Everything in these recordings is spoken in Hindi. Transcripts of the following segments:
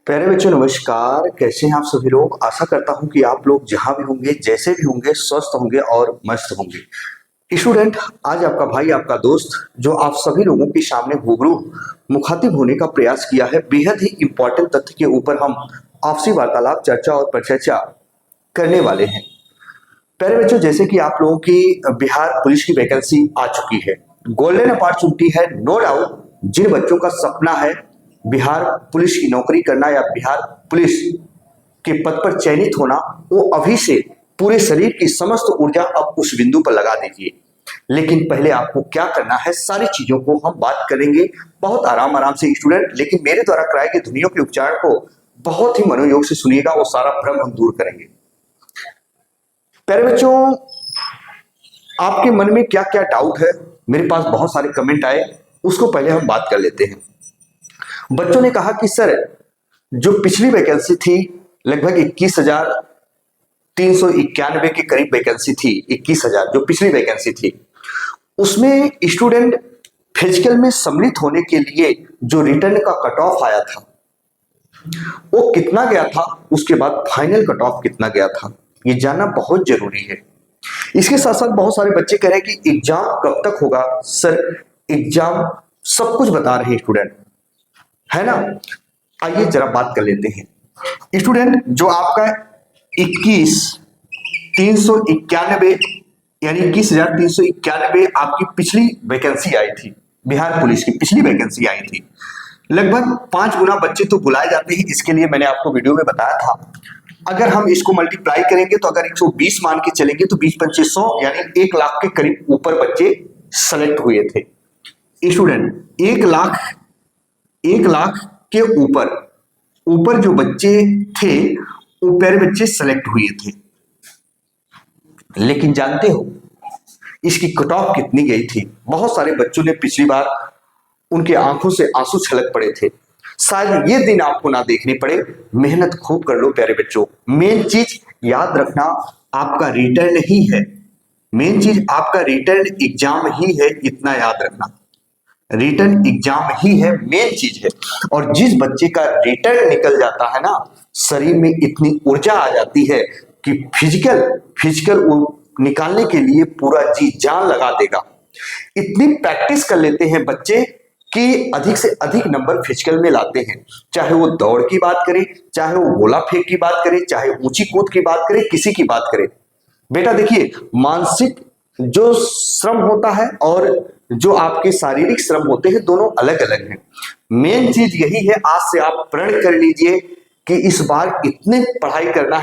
प्यारे बच्चों नमस्कार। कैसे हैं आप सभी लोग। आशा करता हूं कि आप लोग जहां भी होंगे जैसे भी होंगे स्वस्थ होंगे और मस्त होंगे। स्टूडेंट, आज आपका भाई आपका दोस्त जो आप सभी लोगों के सामने रूबरू मुखातिब होने का प्रयास किया है, बेहद ही इंपॉर्टेंट तथ्य के ऊपर हम आपसी वार्तालाप चर्चा और परिचर्चा करने वाले हैं। प्यारे बच्चों, जैसे कि आप लोगों की बिहार पुलिस की वैकेंसी आ चुकी है, गोल्डन अपॉर्चुनिटी है, नो डाउट। जिन बच्चों का सपना है बिहार पुलिस की नौकरी करना या बिहार पुलिस के पद पर चयनित होना, वो अभी से पूरे शरीर की समस्त ऊर्जा अब उस बिंदु पर लगा दीजिए। लेकिन पहले आपको क्या करना है, सारी चीजों को हम बात करेंगे बहुत आराम आराम से स्टूडेंट। लेकिन मेरे द्वारा कराए गए ध्वनियों के उच्चारण को बहुत ही मनोयोग से सुनिएगा, वो सारा भ्रम हम दूर करेंगे। प्यारे बच्चों, आपके मन में क्या क्या डाउट है, मेरे पास बहुत सारे कमेंट आए, उसको पहले हम बात कर लेते हैं। बच्चों ने कहा कि सर, जो पिछली वैकेंसी थी लगभग 21,391 के करीब वैकेंसी थी, 21,000 जो पिछली वैकेंसी थी, उसमें स्टूडेंट फिजिकल में सम्मिलित होने के लिए जो रिटर्न का कट ऑफ आया था वो कितना गया था, उसके बाद फाइनल कट ऑफ कितना गया था, ये जानना बहुत जरूरी है। इसके साथ साथ बहुत सारे बच्चे कह रहे हैं कि एग्जाम कब तक होगा। सर, एग्जाम सब कुछ बता रहे हैं स्टूडेंट, है ना। आइए जरा बात कर लेते हैं स्टूडेंट। जो आपका 21,391 यानी 21,391 आपकी पिछली वैकेंसी आई थी, बिहार पुलिस की पिछली वैकेंसी आई थी। लगभग 5 गुना बच्चे तो बुलाए जाते हैं, इसके लिए मैंने आपको वीडियो में बताया था। अगर हम इसको मल्टीप्लाई करेंगे तो अगर 120 मान के चलेंगे तो 20-2500 यानी 1 लाख के करीब ऊपर बच्चे सेलेक्ट हुए थे स्टूडेंट। 1 लाख के ऊपर जो बच्चे थे वो प्यारे बच्चे सेलेक्ट हुए थे। लेकिन जानते हो इसकी कट ऑफ कितनी गई थी? बहुत सारे बच्चों ने पिछली बार उनके आंखों से आंसू छलक पड़े थे। शायद ये दिन आपको ना देखने पड़े। मेहनत खूब कर लो प्यारे बच्चों। मेन चीज याद रखना, आपका रिटर्न ही है। मेन चीज आपका रिटर्न एग्जाम ही है, इतना याद रखना। रिटर्न एग्जाम ही है, मेन चीज है। और जिस बच्चे का रिटर्न निकल जाता है ना, शरीर में इतनी ऊर्जा आ जाती है कि फिजिकल वो निकालने के लिए पूरा जी जान लगा देगा। इतनी प्रैक्टिस कर लेते हैं बच्चे कि अधिक से अधिक नंबर फिजिकल में लाते हैं। चाहे वो दौड़ की बात करें, चाहे वो गोला फेंक की बात करें, चाहे ऊंची कूद की बात करें, किसी की बात करें। बेटा देखिए, मानसिक जो श्रम होता है और जो आपके शारीरिक श्रम होते हैं, दोनों अलग अलग हैं। मेन चीज यही है, आज से आप प्रण कर लीजिए कि इस बार इतनी पढ़ाई करना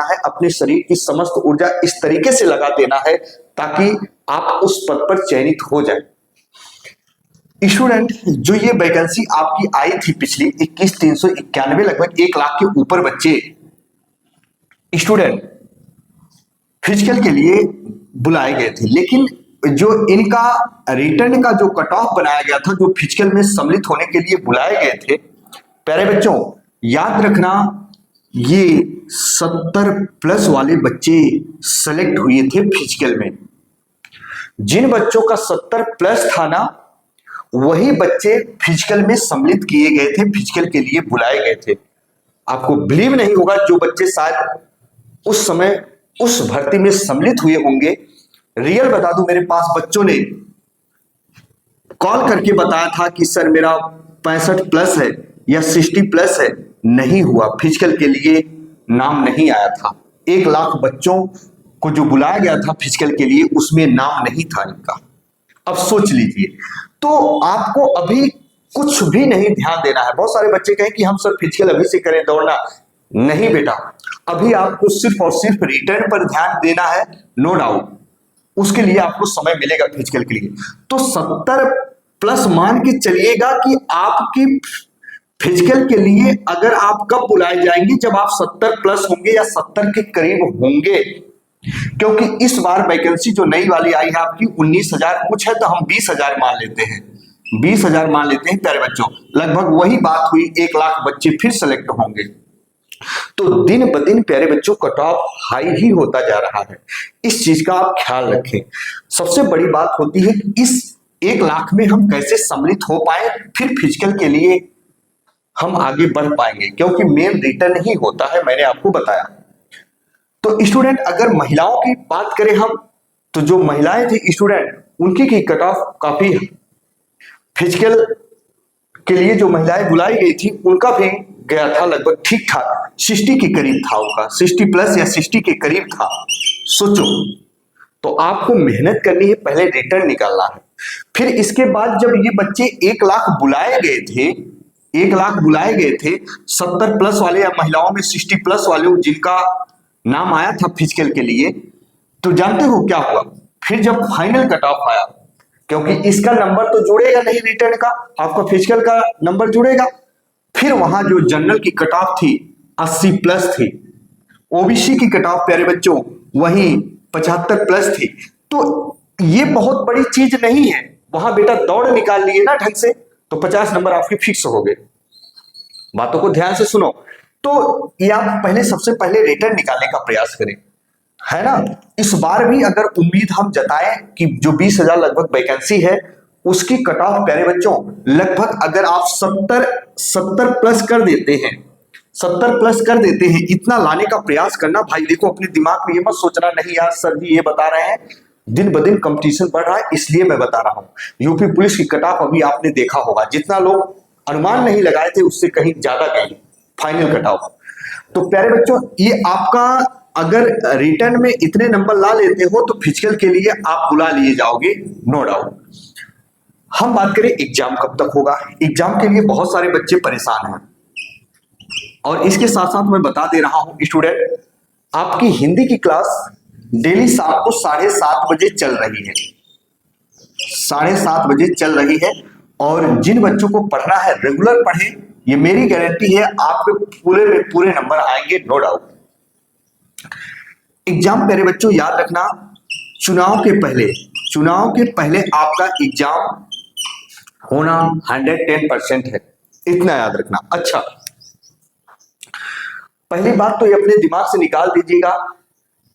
है, अपने शरीर की समस्त ऊर्जा इस तरीके से लगा देना है ताकि आप उस पद पर चयनित हो जाए। स्टूडेंट, जो ये वैकेंसी आपकी आई थी पिछली 21,391, लगभग 1 लाख के ऊपर बच्चे स्टूडेंट फिजिकल के लिए बुलाए गए थे। लेकिन जो इनका रिटर्न का जो कट ऑफ बनाया गया था, जो फिजिकल में सम्मिलित होने के लिए बुलाए गए थे, प्यारे बच्चों याद रखना, ये 70+ वाले बच्चे सेलेक्ट हुए थे फिजिकल में। जिन बच्चों का 70+ था ना, वही बच्चे फिजिकल में सम्मिलित किए गए थे, फिजिकल के लिए बुलाए गए थे। आपको बिलीव नहीं होगा, जो बच्चे शायद उस समय उस भर्ती में सम्मिलित हुए होंगे, रियल बता दूं, मेरे पास बच्चों ने कॉल करके बताया था कि सर मेरा 65+ है या 60+ है, नहीं हुआ, फिजिकल के लिए नाम नहीं आया था। 1 लाख बच्चों को जो बुलाया गया था फिजिकल के लिए, उसमें नाम नहीं था इनका। अब सोच लीजिए, तो आपको अभी कुछ भी नहीं ध्यान देना है। बहुत सारे बच्चे कहें कि हम सर फिजिकल अभी से करें, दौड़ना नहीं बेटा, अभी आपको सिर्फ और सिर्फ रिटर्न पर ध्यान देना है, नो डाउट। उसके लिए आपको समय मिलेगा फिजिकल के लिए। तो 70+ मान के चलिएगा कि आपकी फिजिकल के लिए अगर आप कब बुलाए जाएंगे, जब आप 70+ होंगे या 70 के करीब होंगे। क्योंकि इस बार वैकेंसी जो नई वाली आई है आपकी 19,000 कुछ है, तो हम 20,000 मान लेते हैं, 20,000 मान लेते हैं प्यारे बच्चों। लगभग वही बात हुई, 1 लाख बच्चे फिर सेलेक्ट होंगे। तो दिन ब दिन प्यारे बच्चों कट ऑफ हाई ही होता जा रहा है। इस चीज का आप ख्याल रखें। सबसे बड़ी बात होती है कि इस 1 लाख में हम कैसे सम्मिलित हो पाए, फिर फिजिकल के लिए हम आगे बढ़ पाएंगे, क्योंकि मेन रिटर्न ही होता है, मैंने आपको बताया। तो स्टूडेंट अगर महिलाओं की बात करें हम, तो जो महिलाएं थी स्टूडेंट, उनकी की कट ऑफ काफी फिजिकल के लिए जो महिलाएं बुलाई गई थी उनका भी गया था लगभग ठीक ठाक 60 के करीब था, उनका 60 प्लस या 60 के करीब था। सोचो, तो आपको मेहनत करनी है, पहले रिटर्न निकालना है। फिर इसके बाद जब ये बच्चे 1 लाख बुलाए गए थे, 1 लाख बुलाए गए थे 70 प्लस वाले या महिलाओं में 60 प्लस वाले जिनका नाम आया था फिजिकल के लिए, तो जानते हो क्या हुआ? फिर जब फाइनल कट ऑफ आया, क्योंकि इसका नंबर तो जुड़ेगा नहीं रिटर्न का, आपका फिजिकल का नंबर जुड़ेगा। फिर वहां जो जनरल की कट ऑफ थी 80 प्लस थी, ओबीसी की कट ऑफ प्यारे बच्चों वही 75 प्लस थी। तो ये बहुत बड़ी चीज नहीं है, वहां बेटा दौड़ निकाल लिए ना ढंग से, तो 50 नंबर आपके फिक्स हो गए। बातों को ध्यान से सुनो। तो ये आप पहले सबसे पहले रिटर्न निकालने का प्रयास करें, है ना। इस बार भी अगर उम्मीद हम जताएं कि जो 20,000 लगभग वैकेंसी है उसकी कट ऑफ प्यारे बच्चों लगभग अगर आप 70 प्लस कर देते हैं, 70 प्लस कर देते हैं, इतना लाने का प्रयास करना। भाई देखो, अपने दिमाग में ये मत सोचना नहीं यार सर जी ये बता रहे हैं, दिन ब दिन कंपटीशन बढ़ रहा है इसलिए मैं बता रहा हूं। यूपी पुलिस की कट ऑफ अभी आपने देखा होगा, जितना लोग अनुमान नहीं लगाए थे उससे कहीं ज्यादा गई फाइनल कट ऑफ। तो प्यारे बच्चों, ये आपका अगर रिटर्न में इतने नंबर ला लेते हो तो फिजिकल के लिए आप बुला लिए जाओगे, नो डाउट। हम बात करें एग्जाम कब तक होगा। एग्जाम के लिए बहुत सारे बच्चे परेशान हैं, और इसके साथ साथ मैं बता दे रहा हूं स्टूडेंट, आपकी हिंदी की क्लास डेली शाम को 7:30 बजे चल रही है, 7:30 बजे चल रही है। और जिन बच्चों को पढ़ना है रेगुलर पढ़े, ये मेरी गारंटी है आपके पूरे में पूरे नंबर आएंगे, नो डाउट। एग्जाम मेरे बच्चों याद रखना, चुनाव के पहले आपका एग्जाम होना 110% है, इतना याद रखना। अच्छा, पहली बात तो ये अपने दिमाग से निकाल दीजिएगा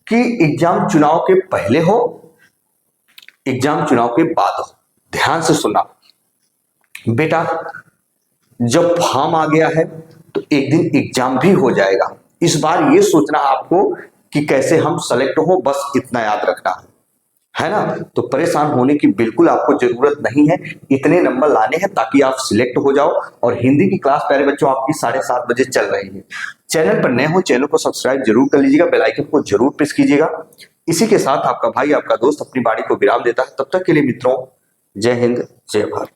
कि एग्जाम चुनाव के पहले हो, एग्जाम चुनाव के बाद हो। ध्यान से सुनना बेटा, जब फॉर्म आ गया है तो एक दिन एग्जाम भी हो जाएगा। इस बार ये सोचना आपको कि कैसे हम सेलेक्ट हो, बस इतना याद रखना है ना। तो परेशान होने की बिल्कुल आपको जरूरत नहीं है, इतने नंबर लाने हैं ताकि आप सिलेक्ट हो जाओ। और हिंदी की क्लास प्यारे बच्चों आपकी 7:30 बजे चल रही है। चैनल पर नए हो, चैनल को सब्सक्राइब जरूर कर लीजिएगा, बेल आइकन को जरूर प्रेस कीजिएगा। इसी के साथ आपका भाई आपका दोस्त अपनी बाड़ी को विराम देता है। तब तक के लिए मित्रों, जय हिंद जय भारत।